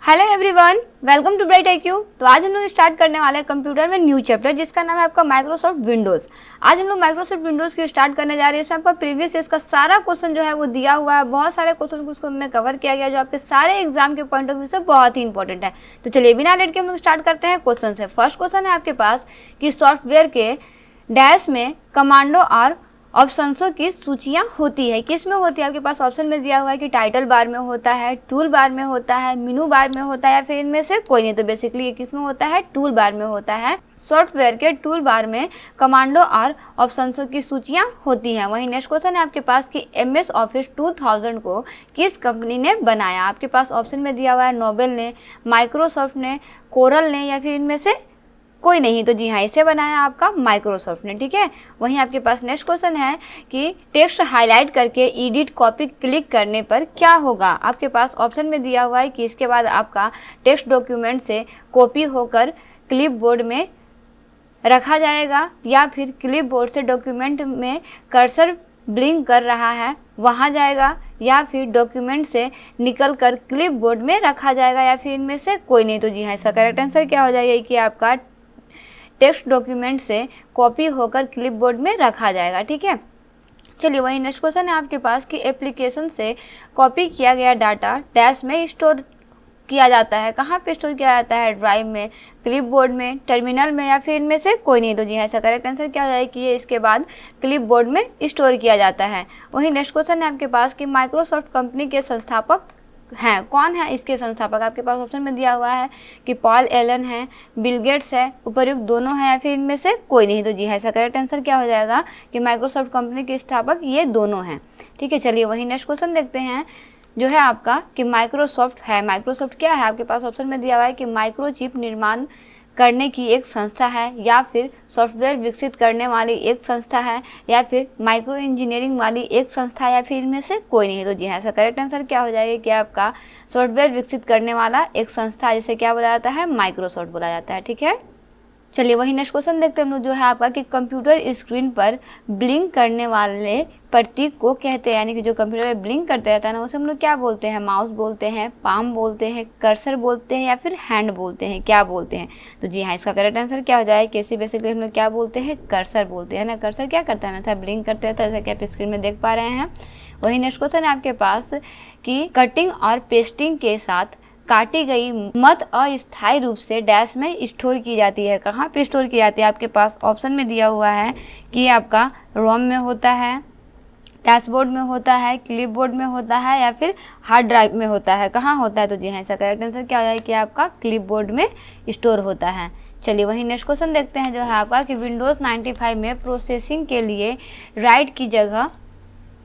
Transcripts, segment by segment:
Hello everyone, welcome to bright IQ। तो आज हम लोग स्टार्ट करने वाले हैं कंप्यूटर में न्यू चैप्टर जिसका नाम है आपका माइक्रोसॉफ्ट विंडोज़। आज हम लोग माइक्रोसॉफ्ट विंडोज़ की स्टार्ट करने जा रहे हैं। इसमें आपका प्रीवियस इसका सारा क्वेश्चन जो है वो दिया हुआ है। बहुत सारे क्वेश्चन को उसको हमने कवर किया गया जो आपके सारे एग्जाम के पॉइंट ऑफ व्यू से बहुत ही इंपॉर्टेंट है। तो चलिए बिना लेट के हम लोग स्टार्ट करते हैं क्वेश्चन से। फर्स्ट क्वेश्चन है आपके पास कि सॉफ्टवेयर के डैश में कमांडो और ऑप्शंसों की सूचियां होती है। किस में होती है? आपके पास ऑप्शन में दिया हुआ है कि टाइटल बार में होता है, टूल बार में होता है, मेनू बार में होता है या फिर इनमें से कोई नहीं। तो बेसिकली ये किस में होता है? टूल बार में होता है। सॉफ्टवेयर के टूल बार में कमांडो और ऑप्शंसों की सूचियां होती हैं। वहीं नेक्स्ट क्वेश्चन है आपके पास कि MS ऑफिस 2000 को किस कंपनी ने बनाया? आपके पास ऑप्शन में दिया हुआ है नोबेल ने, माइक्रोसॉफ्ट ने, कोरल ने या फिर इनमें से कोई नहीं। तो जी हाँ, इसे बनाया आपका माइक्रोसॉफ्ट ने। ठीक है। वहीं आपके पास नेक्स्ट क्वेश्चन है कि टेक्स्ट हाईलाइट करके एडिट कॉपी क्लिक करने पर क्या होगा? आपके पास ऑप्शन में दिया हुआ है कि इसके बाद आपका टेक्स्ट डॉक्यूमेंट से कॉपी होकर क्लिपबोर्ड में रखा जाएगा या फिर क्लिपबोर्ड से डॉक्यूमेंट में कर्सर ब्लिंक कर रहा है वहाँ जाएगा या फिर डॉक्यूमेंट से निकल कर क्लिपबोर्ड में रखा जाएगा या फिर इनमें से कोई नहीं। तो जी हाँ, इसका करेक्ट आंसर क्या हो जाएगा कि आपका टेक्स्ट डॉक्यूमेंट से कॉपी होकर क्लिपबोर्ड में रखा जाएगा। ठीक है। चलिए वही नेक्स्ट क्वेश्चन है आपके पास कि एप्लीकेशन से कॉपी किया गया डाटा डैश में स्टोर किया जाता है। कहाँ पे स्टोर किया जाता है? ड्राइव में, क्लिपबोर्ड में, टर्मिनल में या फिर इनमें से कोई नहीं। तो जी हाँ, ऐसा करेक्ट आंसर क्या हो जाएगा कि ये इसके बाद क्लिपबोर्ड में स्टोर किया जाता है। वही नेक्स्ट क्वेश्चन है आपके पास कि माइक्रोसॉफ्ट कंपनी के संस्थापक हैं। कौन है इसके संस्थापक? आपके पास ऑप्शन में दिया हुआ है कि पॉल एलन है, बिल गेट्स है, उपयुक्त दोनों है या फिर इनमें से कोई नहीं। तो जी है, इसका करेक्ट आंसर क्या हो जाएगा कि माइक्रोसॉफ्ट कंपनी के स्थापक ये दोनों हैं। ठीक है। चलिए वही नेक्स्ट क्वेश्चन देखते हैं जो है आपका कि माइक्रोसॉफ्ट है। माइक्रोसॉफ्ट क्या है? आपके पास ऑप्शन में दिया हुआ है कि माइक्रोचिप निर्माण करने की एक संस्था है या फिर सॉफ्टवेयर विकसित करने वाली एक संस्था है या फिर माइक्रो इंजीनियरिंग वाली एक संस्था या फिर इनमें से कोई नहीं। तो जी हाँ, ऐसा करेक्ट आंसर क्या हो जाएगा कि आपका सॉफ्टवेयर विकसित करने वाला एक संस्था जिसे क्या बोला जाता है? माइक्रोसॉफ्ट बोला जाता है। ठीक है। चलिए वही नेक्स्ट क्वेश्चन देखते हैं हम लोग जो है आपका कि कंप्यूटर स्क्रीन पर ब्लिंक करने वाले प्रतीक को कहते हैं, यानी कि जो कंप्यूटर में ब्लिंक करते रहता है ना उसे हम लोग क्या बोलते हैं? माउस बोलते हैं, पाम बोलते हैं, कर्सर बोलते हैं या फिर हैंड बोलते हैं, क्या बोलते हैं? तो जी हाँ, इसका करेक्ट आंसर क्या हो जाएगा? कैसे बेसिकली हम लोग क्या बोलते हैं? कर्सर बोलते हैं ना। कर्सर क्या करता है? हमेशा ब्लिंक करते रहता है, जैसा कि आप स्क्रीन में देख पा रहे हैं। वही नेक्स्ट क्वेश्चन है आपके पास कि कटिंग और पेस्टिंग के साथ काटी गई मत अस्थायी रूप से डैश में स्टोर की जाती है। कहाँ पे स्टोर की जाती है? आपके पास ऑप्शन में दिया हुआ है कि आपका रोम में होता है, डैशबोर्ड में होता है, क्लिपबोर्ड में होता है या फिर हार्ड ड्राइव में होता है। कहाँ होता है? तो जी हाँ, इसका करेक्ट आंसर क्या हो जाएगा कि आपका क्लिपबोर्ड में स्टोर होता है। चलिए वही नेक्स्ट क्वेश्चन देखते हैं जो है आपका कि विंडोज़ 95 में प्रोसेसिंग के लिए राइट की जगह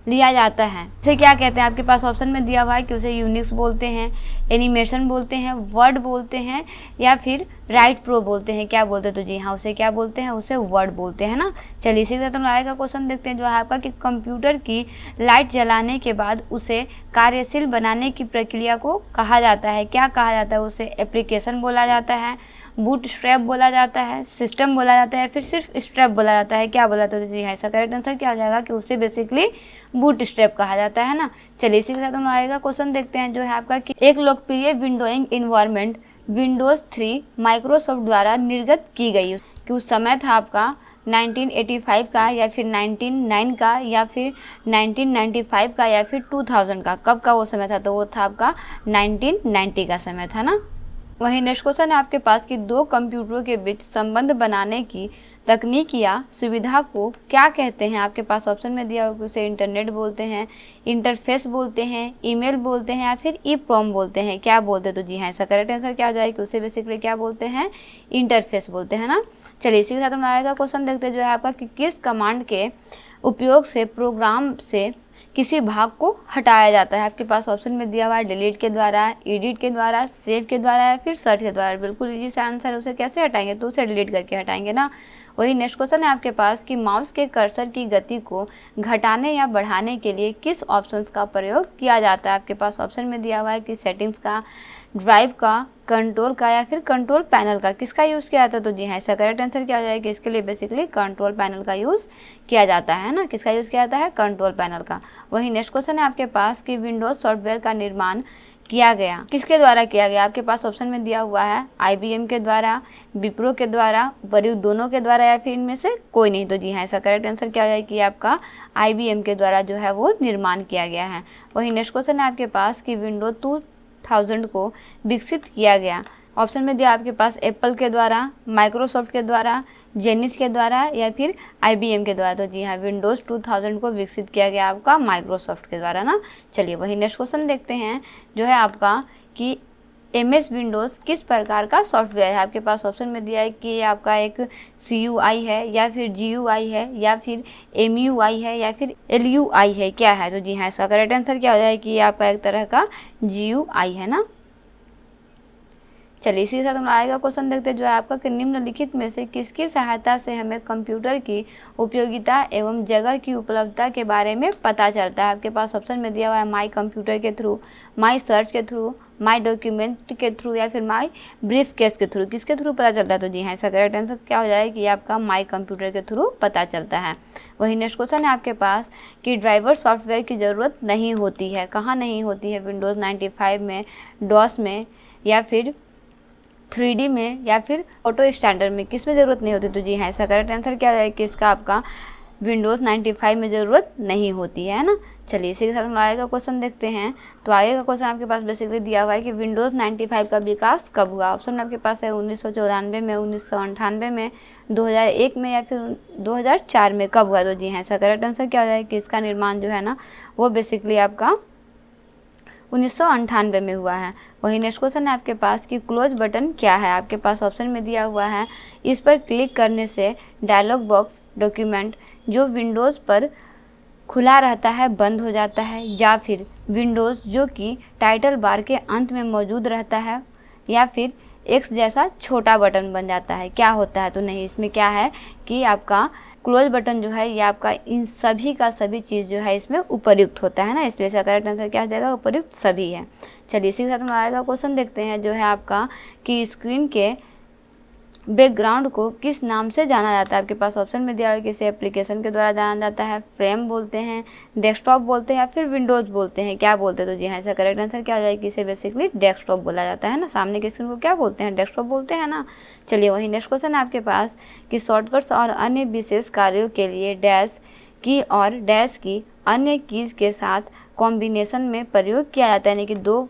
लिया जाता है इसे क्या कहते हैं? आपके पास ऑप्शन में दिया हुआ है कि उसे यूनिक्स बोलते हैं, एनिमेशन बोलते हैं, वर्ड बोलते हैं या फिर राइट प्रो बोलते हैं। क्या बोलते हैं? तो जी हाँ, उसे क्या बोलते हैं? उसे वर्ड बोलते हैं ना। चलिए इसी के साथ हम आगे का क्वेश्चन देखते हैं जो है आपका कि कंप्यूटर की लाइट जलाने के बाद उसे कार्यशील बनाने की प्रक्रिया को कहा जाता है। क्या कहा जाता है? उसे एप्लीकेशन बोला जाता है, बूट स्ट्रैप बोला जाता है, सिस्टम बोला जाता है या फिर सिर्फ स्ट्रैप बोला जाता है। क्या बोला जाता है? तो जी हाँ, इसका करेक्ट आंसर क्या हो जाएगा कि उसे बेसिकली बूट स्ट्रैप कहा जाता है ना। चलिए इसी के साथ हम आएगा क्वेश्चन देखते हैं जो है आपका कि एक लोकप्रिय विंडोइंग इन्वायरमेंट विंडोज 3 माइक्रोसॉफ्ट द्वारा निर्गत की गई कि उस समय था आपका 1985 का या फिर 1999 का या फिर 1995 का या फिर 2000 का। कब का वो समय था? तो वो था आपका 1990 का समय था ना। वहीं नेक्स्ट क्वेश्चन है आपके पास कि दो कंप्यूटरों के बीच संबंध बनाने की तकनीक या सुविधा को क्या कहते हैं? आपके पास ऑप्शन में दिया हुआ उसे इंटरनेट बोलते हैं, इंटरफेस बोलते हैं, ईमेल बोलते हैं या फिर EEPROM बोलते हैं। क्या बोलते हैं? तो जी हाँ, इसका करेक्ट आंसर क्या हो जाएगा कि उसे बेसिकली क्या बोलते हैं? इंटरफेस बोलते हैं ना। चलिए इसी के साथ हम आएगा क्वेश्चन देखते हैं जो है आपका कि किस कमांड के उपयोग से प्रोग्राम से किसी भाग को हटाया जाता है। आपके पास ऑप्शन में दिया हुआ है डिलीट के द्वारा, एडिट के द्वारा, सेव के द्वारा या फिर सर्च के द्वारा। बिल्कुल इजी सा आंसर है। उसे कैसे हटाएंगे? तो उसे डिलीट करके हटाएंगे ना। वही नेक्स्ट क्वेश्चन है आपके पास कि माउस के कर्सर की गति को घटाने या बढ़ाने के लिए किस ऑप्शंस का प्रयोग किया जाता है? आपके पास ऑप्शन में दिया हुआ है कि सेटिंग्स का, ड्राइव का, कंट्रोल का या फिर कंट्रोल पैनल का। किसका यूज़ किया जाता है? तो जी हाँ, इसका करेक्ट आंसर क्या हो जाएगा कि इसके लिए बेसिकली कंट्रोल पैनल का यूज़ किया जाता है ना। किसका यूज़ किया जाता है? कंट्रोल पैनल का। वही नेक्स्ट क्वेश्चन है आपके पास कि विंडोज़ सॉफ्टवेयर का निर्माण किया गया, किसके द्वारा किया गया? आपके पास ऑप्शन में दिया हुआ है IBM के द्वारा, विप्रो के द्वारा, उपर्युक्त दोनों के द्वारा, या फिर इनमें से कोई नहीं। तो जी हाँ, इसका करेक्ट आंसर क्या हो जाएगा कि आपका IBM के द्वारा जो है वो निर्माण किया गया है। वही नेक्स्ट क्वेश्चन है आपके पास कि विंडोज 2000 को विकसित किया गया। ऑप्शन में दिया आपके पास एप्पल के द्वारा, माइक्रोसॉफ्ट के द्वारा, जेनिथ के द्वारा, या फिर IBM के द्वारा। तो जी हाँ, विंडोज़ 2000 को विकसित किया गया आपका माइक्रोसॉफ्ट के द्वारा ना। चलिए वही नेक्स्ट क्वेश्चन देखते हैं जो है आपका कि MS विंडोज़ किस प्रकार का सॉफ्टवेयर है। आपके पास ऑप्शन में दिया है कि ये आपका एक CUI है, या फिर GUI है, या फिर MUI है, या फिर LUI है, क्या है? तो जी हाँ, इसका करेक्ट आंसर क्या हो जाएगा कि ये आपका एक तरह का GUI है ना। चलिए इसी के साथ हम आएगा क्वेश्चन देखते हैं जो है आपका कि निम्नलिखित में से किसकी सहायता से हमें कंप्यूटर की उपयोगिता एवं जगह की उपलब्धता के बारे में पता चलता है। आपके पास ऑप्शन में दिया हुआ है माई कंप्यूटर के थ्रू, माई सर्च के थ्रू, माई डॉक्यूमेंट के थ्रू, या फिर माई ब्रीफ केस के थ्रू। किसके थ्रू पता चलता है? तो जी हाँ, इसका करेक्ट आंसर क्या हो जाएगा कि आपका माई कंप्यूटर के थ्रू पता चलता है। वही नेक्स्ट क्वेश्चन है आपके पास कि ड्राइवर सॉफ्टवेयर की ज़रूरत नहीं होती है। कहाँ नहीं होती है? विंडोज़ 95 में, डॉस में, या फिर 3D में, या फिर ऑटो स्टैंडर्ड में, किस में ज़रूरत नहीं होती? तो जी हाँ, इसका करेक्ट आंसर क्या है कि इसका आपका विंडोज़ 95 में ज़रूरत नहीं होती है ना। चलिए इसी के साथ हम आगे का क्वेश्चन देखते हैं। तो आगे का क्वेश्चन आपके पास बेसिकली दिया हुआ है कि विंडोज़ 95 का विकास कब हुआ। ऑप्शन में आपके पास है 1994 में, 1998 में, 2001 में, या फिर 2004 में। कब हुआ? तो जी हाँ, इसका करेक्ट आंसर क्या हो जाएगा कि इसका निर्माण जो है ना वो बेसिकली आपका 1998 में हुआ है। वही नेक्स्ट क्वेश्चन है आपके पास कि क्लोज बटन क्या है। आपके पास ऑप्शन में दिया हुआ है इस पर क्लिक करने से डायलॉग बॉक्स डॉक्यूमेंट जो विंडोज़ पर खुला रहता है बंद हो जाता है, या फिर विंडोज़ जो कि टाइटल बार के अंत में मौजूद रहता है, या फिर X जैसा छोटा बटन बन जाता है। क्या होता है? तो नहीं, इसमें क्या है कि आपका क्लोज बटन जो है ये आपका इन सभी का सभी चीज़ जो है इसमें उपयुक्त होता है ना, इसलिए इसका करेक्ट आंसर क्या हो जाएगा? उपयुक्त सभी है। चलिए इसी के साथ हमारा आगे क्वेश्चन देखते हैं जो है आपका कि स्क्रीन के बैकग्राउंड को किस नाम से जाना जाता है। आपके पास ऑप्शन में दिया है कि इसे एप्लीकेशन के द्वारा जाना जाता है, फ्रेम बोलते हैं, डेस्कटॉप बोलते हैं, या फिर विंडोज़ बोलते हैं। क्या बोलते हैं? तो जी हाँ, इसका करेक्ट आंसर क्या हो जाएगा कि इसे बेसिकली डेस्कटॉप बोला जाता है ना। सामने के स्क्रीन को क्या बोलते हैं? डेस्कटॉप बोलते हैं ना। चलिए वही नेक्स्ट क्वेश्चन है आपके पास कि शॉर्टकट्स और अन्य विशेष कार्यों के लिए डैश की और डैश की अन्य कीज़ के साथ कॉम्बिनेशन में प्रयोग किया जाता है। यानी कि दो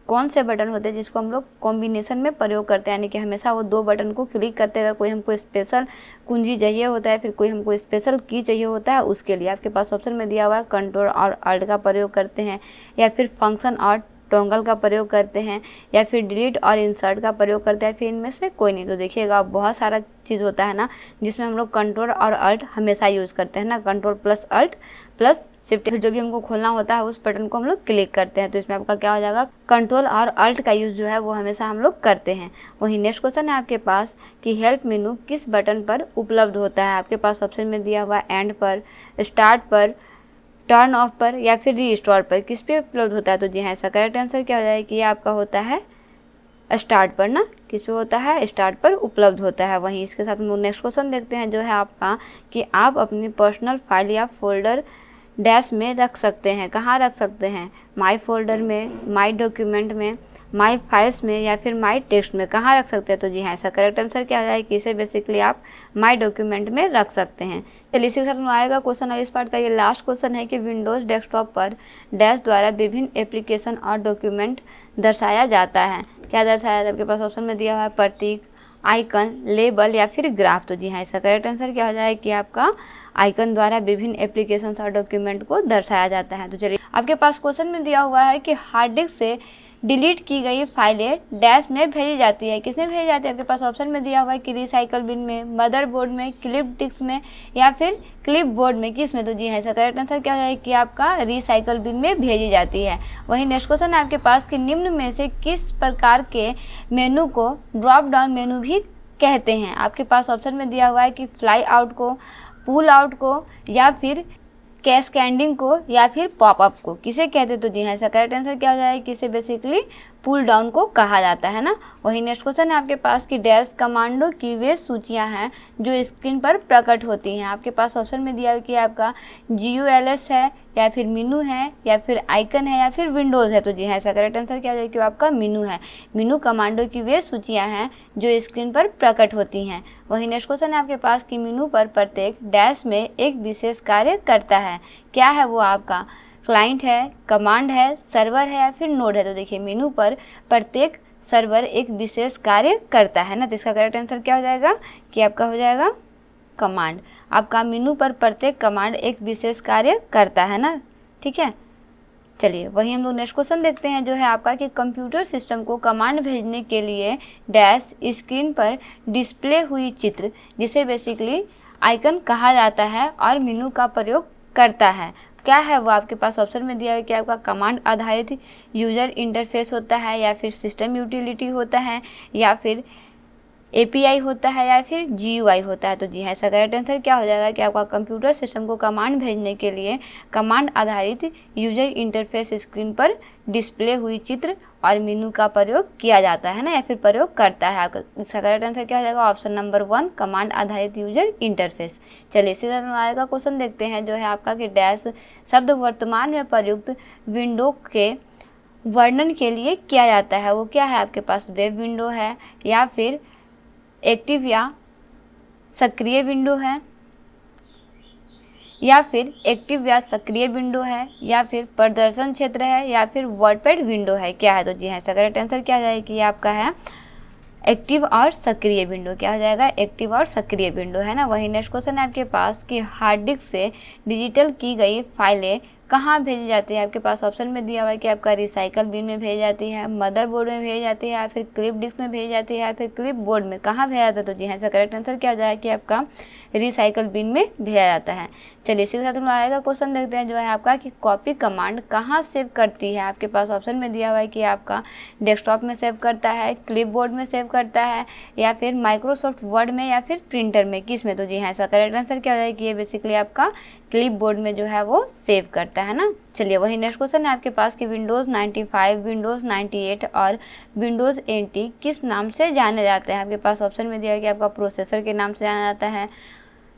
कौन से बटन होते हैं जिसको हम लोग कॉम्बिनेशन में प्रयोग करते हैं, यानी कि हमेशा वो दो बटन को क्लिक करते हैं। कोई हमको स्पेशल कुंजी चाहिए होता है, फिर कोई हमको स्पेशल की चाहिए होता है, उसके लिए आपके पास ऑप्शन में दिया हुआ है कंट्रोल और अल्ट का प्रयोग करते हैं, या फिर फंक्शन और टॉगल का प्रयोग करते हैं, या फिर डिलीट और इंसर्ट का प्रयोग करते हैं, फिर इनमें से कोई नहीं। तो देखिएगा बहुत सारा चीज़ होता है ना जिसमें हम लोग कंट्रोल और अल्ट हमेशा यूज़ करते हैं ना, control plus alt plus shift. जो भी हमको खोलना होता है उस बटन को हम लोग क्लिक करते हैं, तो इसमें आपका क्या हो जाएगा? कंट्रोल और अल्ट का यूज़ जो है वो हमेशा हम लोग करते हैं। वही नेक्स्ट क्वेश्चन है आपके पास कि हेल्प मेनू किस बटन पर उपलब्ध होता है। आपके पास ऑप्शन में दिया हुआ एंड पर, स्टार्ट पर, टर्न ऑफ पर, या फिर रीस्टोर पर। किस पे उपलब्ध होता है? तो जी हाँ, इसका करेक्ट आंसर क्या हो जाएगा कि ये आपका होता है स्टार्ट पर ना। किस पे होता है? स्टार्ट पर उपलब्ध होता है। वहीं इसके साथ हम लोग नेक्स्ट क्वेश्चन देखते हैं जो है आपका कि आप अपनी पर्सनल फाइल या फोल्डर डैश में रख सकते हैं। कहाँ रख सकते हैं? माई फोल्डर में, माई डॉक्यूमेंट में, माई फाइल्स में, या फिर माई टेक्स्ट में। कहाँ रख सकते हैं? तो जी हाँ, इसका करेक्ट आंसर क्या है कि इसे बेसिकली आप माई डॉक्यूमेंट में रख सकते हैं। चलिए इसी के साथ आएगा क्वेश्चन और इस पार्ट का ये लास्ट क्वेश्चन है कि विंडोज़ डेस्कटॉप पर डैश द्वारा विभिन्न एप्लीकेशन और डॉक्यूमेंट दर्शाया जाता है। क्या दर्शाया जाता है? आपके पास ऑप्शन में दिया हुआ है प्रतीक, आइकन, लेबल, या फिर ग्राफ। तो जी हाँ, इसका करेक्ट आंसर क्या हो जाएगा कि आपका आइकन द्वारा विभिन्न एप्लीकेशंस और डॉक्यूमेंट को दर्शाया जाता है। तो चलिए आपके पास क्वेश्चन में दिया हुआ है कि हार्ड डिस्क से डिलीट की गई फाइलें डैश में भेजी जाती है। किसमें भेजी जाती है? आपके पास ऑप्शन में दिया हुआ है कि रिसाइकल बिन में, मदरबोर्ड में, क्लिप डिस्क में, या फिर क्लिप बोर्ड में। किस में? तो जी हाँ, इसका करेक्ट आंसर क्या है कि आपका रिसाइकल बिन में भेजी जाती है। वही नेक्स्ट क्वेश्चन है आपके पास कि निम्न में से किस प्रकार के मेनू को ड्रॉप डाउन मेनू भी कहते हैं। आपके पास ऑप्शन में दिया हुआ है कि फ्लाई आउट को, पुल आउट को, या फिर कैस्केडिंग को, या फिर पॉपअप को। किसे कहते हैं? तो जी हाँ, इसका करेक्ट आंसर क्या हो जाएगा कि इसे बेसिकली पुल डाउन को कहा जाता है ना। वही नेक्स्ट क्वेश्चन है आपके पास कि डैश कमांडो की वे सूचियां हैं जो स्क्रीन पर प्रकट होती हैं। आपके पास ऑप्शन में दिया है कि आपका GULS है, या फिर मीनू है, या फिर आइकन है, या फिर विंडोज़ है। तो जी हाँ, इसका करेक्ट आंसर क्या हो जाएगा कि आपका मीनू है। मीनू कमांडो की वे सूचियां हैं जो स्क्रीन पर प्रकट होती हैं। वही नेक्स्ट क्वेश्चन है आपके पास कि मीनू पर प्रत्येक डैश में एक विशेष कार्य करता है। क्या है वो आपका? क्लाइंट है, कमांड है, सर्वर है, या फिर नोड है। तो देखिए मेनू पर प्रत्येक सर्वर एक विशेष कार्य करता है ना। तो इसका करेक्ट आंसर क्या हो जाएगा कि आपका हो जाएगा कमांड। आपका मेनू पर प्रत्येक कमांड एक विशेष कार्य करता है ना, ठीक है। चलिए वही हम लोग नेक्स्ट क्वेश्चन देखते हैं जो है आपका कि कंप्यूटर सिस्टम को कमांड भेजने के लिए डैश स्क्रीन पर डिस्प्ले हुई चित्र, जिसे बेसिकली आइकन कहा जाता है और मेनू का प्रयोग करता है। क्या है वो? आपके पास ऑप्शन में दिया है कि आपका कमांड आधारित यूजर इंटरफेस होता है, या फिर सिस्टम यूटिलिटी होता है, या फिर API होता है, या फिर GUI होता है। तो जी हाँ, इसका करेक्ट आंसर क्या हो जाएगा कि आपका कंप्यूटर सिस्टम को कमांड भेजने के लिए कमांड आधारित यूजर इंटरफेस स्क्रीन पर डिस्प्ले हुई चित्र और मेनू का प्रयोग किया जाता है ना, या फिर प्रयोग करता है। इसका करेक्ट आंसर क्या हो जाएगा? ऑप्शन नंबर 1 कमांड आधारित यूजर इंटरफेस। चलिए इसी तरह आएगा क्वेश्चन देखते हैं जो है आपका कि डैश शब्द वर्तमान में प्रयुक्त विंडो के वर्णन के लिए किया जाता है। वो क्या है? आपके पास वेब विंडो है, या फिर एक्टिव या सक्रिय विंडो है, या फिर एक्टिव या सक्रिय विंडो है, या फिर प्रदर्शन क्षेत्र है, या फिर वर्डपैड विंडो है। क्या है? तो जी हाँ, इसका करेक्ट आंसर क्या हो जाएगा कि आपका है एक्टिव और सक्रिय विंडो। क्या हो जाएगा? एक्टिव और सक्रिय विंडो है ना। वही नेक्स्ट क्वेश्चन है आपके पास कि हार्ड डिस्क से डिजिटल की गई फाइलें कहाँ भेजी जाती है। आपके पास ऑप्शन में दिया हुआ है कि आपका रिसाइकल बिन में भेजी जाती है, मदरबोर्ड में भेजी जाती है, या फिर क्लिप डिस्क में भेजी जाती है, या फिर क्लिप बोर्ड में। कहाँ भेजा जाता है? तो जी हाँ, इसका करेक्ट आंसर क्या हो जाएगा कि आपका रिसाइकल बिन में भेजा जाता है। चलिए इसी के साथ हम लोग आएगा क्वेश्चन देखते हैं जो है आपका कि कॉपी कमांड कहाँ सेव करती है। आपके पास ऑप्शन में दिया हुआ है कि आपका डेस्कटॉप में सेव करता है, क्लिप बोर्ड में सेव करता है, या फिर माइक्रोसॉफ्ट वर्ड में, या फिर प्रिंटर में। किस में? तो जी हाँ, इसका करेक्ट आंसर क्या हो जाएगा कि ये बेसिकली आपका क्लिप बोर्ड में जो है वो सेव करता है ना। चलिए वही नेक्स्ट क्वेश्चन है आपके पास कि विंडोज़ 95, विंडोज़ 98 और विंडोज़ NT किस नाम से जाने जाते हैं। आपके पास ऑप्शन में दिया है कि आपका प्रोसेसर के नाम से जाना जाता है,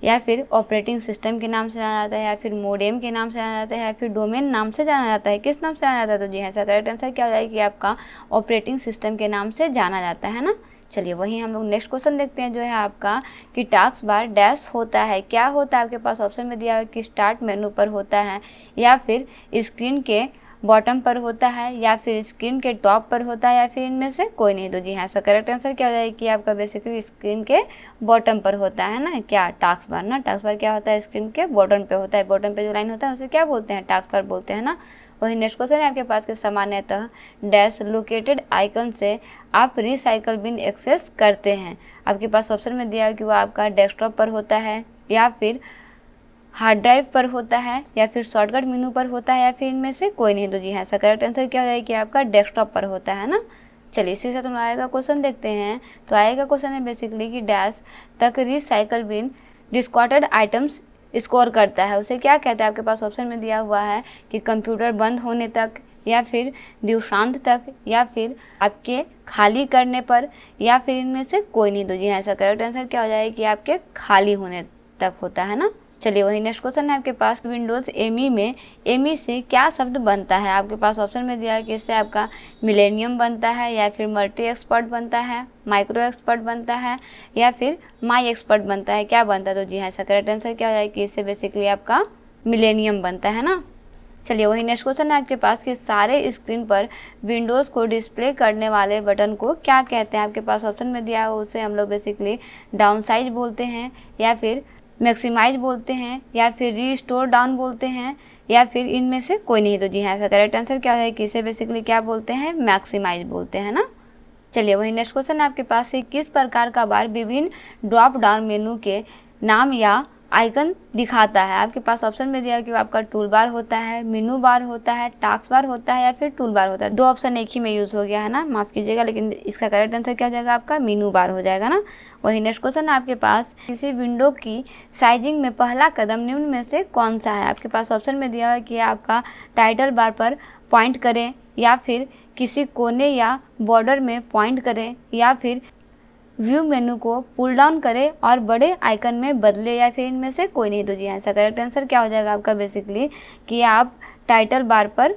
या फिर ऑपरेटिंग सिस्टम के नाम से जाना जाता है, या फिर मोडेम के नाम से जाना जाता है, या फिर डोमेन नाम से जाना जाता है। किस नाम से जाना जाता है? तो जी हाँ, इसका करेक्ट आंसर क्या हो जाएगा कि आपका ऑपरेटिंग सिस्टम के नाम से जाना जाता है ना। चलिए वही हम लोग नेक्स्ट क्वेश्चन देखते हैं जो है आपका कि टास्क बार डैश होता है। क्या होता है? आपके पास ऑप्शन में दिया है कि स्टार्ट मेनू पर होता है, या फिर स्क्रीन के बॉटम पर होता है, या फिर स्क्रीन के टॉप पर होता है, या फिर इनमें से कोई नहीं। तो जी हाँ, इसका करेक्ट आंसर क्या हो जाएगा कि आपका बेसिकली स्क्रीन के बॉटम पर होता है ना। क्या? टास्क बार ना। टास्क बार क्या होता है? स्क्रीन के बॉटम पे होता है। बॉटम पे जो लाइन होता है उसे क्या बोलते हैं? टास्क बार बोलते हैं ना। वही नेक्स्ट क्वेश्चन है आपके पास कि सामान्यतः डैश लोकेटेड आइकन से आप रिसाइकल बिन एक्सेस करते हैं। आपके पास ऑप्शन में दिया है कि वो आपका डेस्कटॉप पर होता है, या फिर हार्ड ड्राइव पर होता है, या फिर शॉर्टकट मेनू पर होता है, या फिर इनमें से कोई नहीं। तो जी हाँ, इसका करेक्ट आंसर क्या हो जाएगा कि आपका डेस्कटॉप पर होता है ना। चलिए इसी से तुम आएगा क्वेश्चन देखते हैं। तो आएगा क्वेश्चन है बेसिकली कि डैश तक recycle bin discarded items store करता है। उसे क्या कहते हैं? आपके पास ऑप्शन में दिया हुआ है कि कंप्यूटर बंद होने तक, या फिर दिवसांत तक, या फिर आपके खाली करने पर, या फिर इनमें से कोई नहीं। तो जी हाँ, ऐसा करेक्ट आंसर क्या हो जाएगा कि आपके खाली होने तक होता है ना। चलिए वही नेक्स्ट क्वेश्चन है आपके पास विंडोज़ ME में ME से क्या शब्द बनता है। आपके पास ऑप्शन में दिया है कि इससे आपका मिलेनियम बनता है, या फिर मल्टी एक्सपर्ट बनता है, माइक्रो एक्सपर्ट बनता है, या फिर माई एक्सपर्ट बनता है। क्या बनता है? तो जी हाँ, इसका करेक्ट आंसर क्या हो जाएगा कि इससे बेसिकली आपका मिलेनियम बनता है ना। चलिए वही नेक्स्ट क्वेश्चन है आपके पास कि सारे स्क्रीन पर विंडोज़ को डिस्प्ले करने वाले बटन को क्या कहते हैं। आपके पास ऑप्शन में दिया है उसे हम लोग बेसिकली डाउन साइज बोलते हैं, या फिर मैक्सिमाइज बोलते हैं, या फिर रीस्टोर डाउन बोलते हैं, या फिर इनमें से कोई नहीं। तो जी हाँ, इसका करेक्ट आंसर क्या है कि इसे बेसिकली क्या बोलते हैं? मैक्सिमाइज बोलते हैं ना। चलिए वही नेक्स्ट क्वेश्चन है आपके पास से किस प्रकार का बार विभिन्न ड्रॉप डाउन मेनू के नाम या आइकन दिखाता है। आपके पास ऑप्शन में दिया है कि आपका टूल बार होता है, मेनू बार होता है, टास्क बार होता है या फिर टूल बार होता है। दो ऑप्शन एक ही में यूज़ हो गया है ना, माफ़ कीजिएगा, लेकिन इसका करेक्ट आंसर क्या हो जाएगा आपका मेनू बार हो जाएगा ना। वही नेक्स्ट क्वेश्चन है आपके पास, किसी विंडो की साइजिंग में पहला कदम निम्न में से कौन सा है। आपके पास ऑप्शन में दिया है कि आपका टाइटल बार पर पॉइंट करें या फिर किसी कोने या बॉर्डर में पॉइंट करें या फिर व्यू मेनू को पुल डाउन करें और बड़े आइकन में बदले या फिर इनमें से कोई नहीं। तो जी ऐसा करेक्ट आंसर क्या हो जाएगा आपका बेसिकली कि आप टाइटल बार पर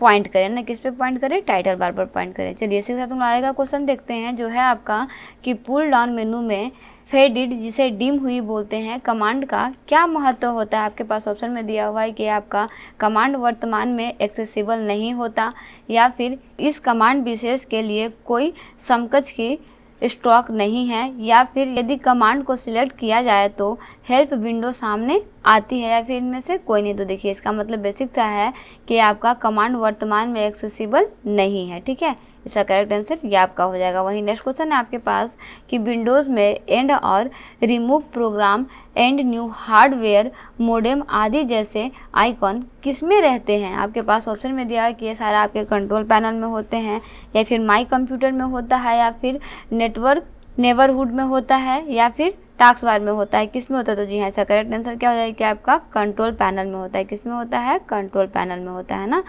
पॉइंट करें ना, किस पे पॉइंट करें, टाइटल बार पर पॉइंट करें। चलिए इसी के साथ हम आएगा क्वेश्चन देखते हैं जो है आपका कि पुल डाउन मेनू में फेडिड जिसे डिम हुई बोलते हैं कमांड का क्या महत्व होता है। आपके पास ऑप्शन में दिया हुआ है कि आपका कमांड वर्तमान में एक्सेसिबल नहीं होता या फिर इस कमांड विशेष के लिए कोई समकक्ष की स्टॉक नहीं है या फिर यदि कमांड को सिलेक्ट किया जाए तो हेल्प विंडो सामने आती है या फिर इनमें से कोई नहीं। तो देखिए इसका मतलब बेसिक सा है कि आपका कमांड वर्तमान में एक्सेसिबल नहीं है, ठीक है। इसका करेक्ट आंसर ये आपका हो जाएगा। वही नेक्स्ट क्वेश्चन है आपके पास कि विंडोज़ में एंड और remove program and new hardware modem आदि जैसे आइकॉन किस में रहते हैं। आपके पास ऑप्शन में दिया है कि ये सारा आपके कंट्रोल पैनल में होते हैं या फिर माई कंप्यूटर में होता है या फिर नेटवर्क नेबरहुड में होता है या फिर टास्क बार में होता है, किस में होता है। तो जी हाँ, इसका करेक्ट आंसर क्या हो जाएगा कि आपका कंट्रोल पैनल में होता है। किस में होता है, कंट्रोल पैनल में होता है ना।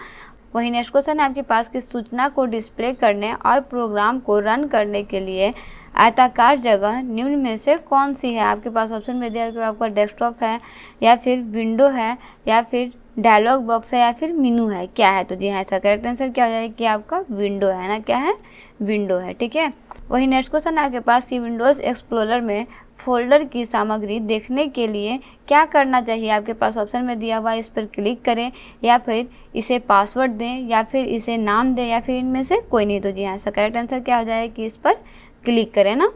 वही नेक्स्ट क्वेश्चन है आपके पास कि सूचना को डिस्प्ले करने और प्रोग्राम को रन करने के लिए आयताकार जगह निम्न में से कौन सी है। आपके पास ऑप्शन में दिया है कि आपका डेस्कटॉप है या फिर विंडो है या फिर डायलॉग बॉक्स है या फिर मेनू है, क्या है। तो जी हाँ, इसका करेक्ट आंसर क्या हो जाएगा कि आपका विंडो है ना, क्या है, विंडो है, ठीक है। वही नेक्स्ट क्वेश्चन है आपके पास कि विंडोज़ एक्सप्लोरर में फोल्डर की सामग्री देखने के लिए क्या करना चाहिए। आपके पास ऑप्शन में दिया हुआ इस पर क्लिक करें या फिर इसे पासवर्ड दें या फिर इसे नाम दें या फिर इनमें से कोई नहीं। तो जी हाँ, इसका करेक्ट आंसर क्या हो जाएगा कि इस पर क्लिक करें ना।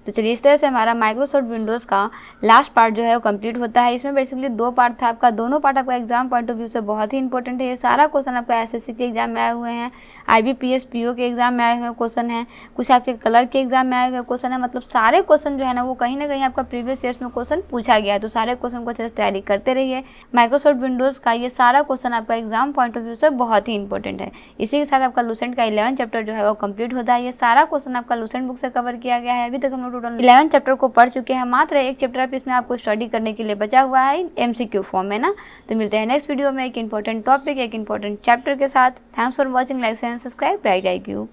तो चलिए इस तरह से हमारा माइक्रोसॉफ्ट विंडोज़ का लास्ट पार्ट जो है वो कंप्लीट होता है। इसमें बेसिकली दो पार्ट था आपका, दोनों पार्ट आपका एग्जाम पॉइंट ऑफ व्यू से बहुत ही इंपॉर्टेंट है। ये सारा क्वेश्चन आपका एसएससी के एग्जाम में आए हुए हैं, IBPS PO के एग्जाम में आए हुए क्वेश्चन हैं, कुछ आपके कलर के एग्जाम में आए हुए क्वेश्चन है। मतलब सारे क्वेश्चन जो है ना वो कहीं ना कहीं आपका प्रीवियस ईयर्स में क्वेश्चन पूछा गया है। तो सारे क्वेश्चन को अच्छे से तैयारी करते रहिए। माइक्रोसॉफ्ट विंडोज़ का ये सारा क्वेश्चन आपका एग्जाम पॉइंट ऑफ व्यू से बहुत ही इंपॉर्टेंट है। इसी के साथ आपका लूसेंट का 11 चैप्टर जो है वो कंप्लीट होता है। ये सारा क्वेश्चन आपका लूसेंट बुक से कवर किया गया है। अभी तक हम लोग टोटल 11 चैप्टर को पढ़ चुके हैं, मात्र एक चैप्टर आप इसमें आपको स्टडी करने के लिए बचा हुआ है MCQ फॉर्म में ना। तो मिलते हैं नेक्स्ट वीडियो में एक इंपॉर्टेंट टॉपिक, एक इंपॉर्टेंट चैप्टर के साथ। Thanks for watching, like and subscribe bright IQ।